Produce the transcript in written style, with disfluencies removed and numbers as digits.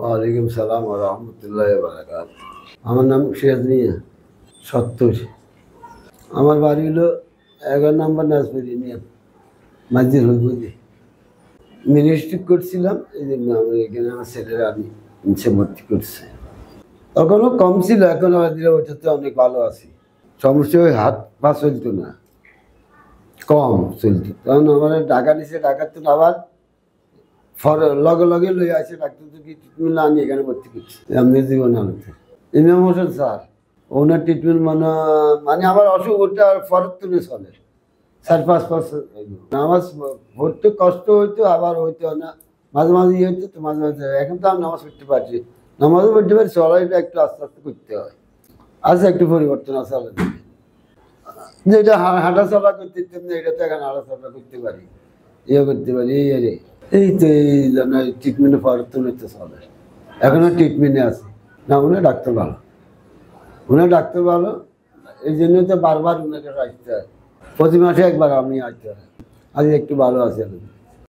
ওয়ালাইকুম সালাম ওয়া রাহমাতুল্লাহি ওয়া বারাকাতুহু। আমার নাম সিরাজ মিয়া, ৭০। আমার বাড়ি হলো ১১ নম্বর নাজপুর ইউনিয়ন, মসজিদ হলপুরি। মিনিস্ট্রি করছিলাম, এই জন্য আমি এখানে আমার ছেলেরা আমি নিচে ভর্তি করছি। তখনও কম ছিল, এখন আমাদের ওইটাতে অনেক ভালো আছি। সমস্যা ওই হাত পা চলতো না, কম চলতো। তখন আমার ঢাকা নিচে, ঢাকার তো আবার লগে লগে লই আসে ডাক্তার তো কি ট্রিটমেন্ট আনি এখানে ভর্তি করছি। আমি জীবন আনতে ইমাম হোসেন স্যার, ওনার ট্রিটমেন্ট মানে আমার অসুখ ওটা ফরত তুলে চলে ৪-৫ বছর। নামাজ পড়তে কষ্ট হইতো, আবার হইতো না, মাঝে মাঝে ইয়ে হইতো, তো মাঝে মাঝে। এখন তো আমি নামাজ পড়তে পারছি, নামাজও পড়তে পারি, চলাইটা একটু আস্তে আস্তে করতে হয়। আচ্ছা, একটু পরিবর্তন আছে আলাদা, যেটা হাঁটা চলা করতে দিতাম না, এটা তো এখন হাঁটা চলা করতে পারি, ইয়ে করতে পারি। এই তো এই জন্য ট্রিটমেন্টে পরিবর্তন হইতে চলে। এখনো ট্রিটমেন্টে আছে না, উনি ডাক্তার ভালো, উনি ডাক্তার ভালো। এই জন্য তো বারবার উনাকে আসতে হয়, প্রতি মাসে একবার আমি আসতে হয়। আজ একটু ভালো আছে।